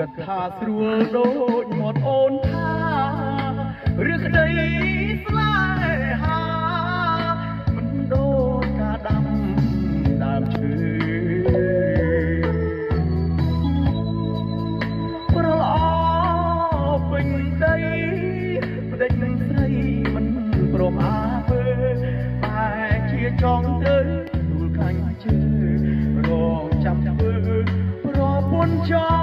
គិតថាស្រួលដូចមាត់អូនថាឬក្តីស្នេហាមិនដូចការដាំដើមឈើប្រឡោពេញដីប្តេជ្ញស្រីមិនព្រមអាវើតែជាចង់ទៅទូលខាញ់ជើរងចាំធ្វើប្រពន្ធចោ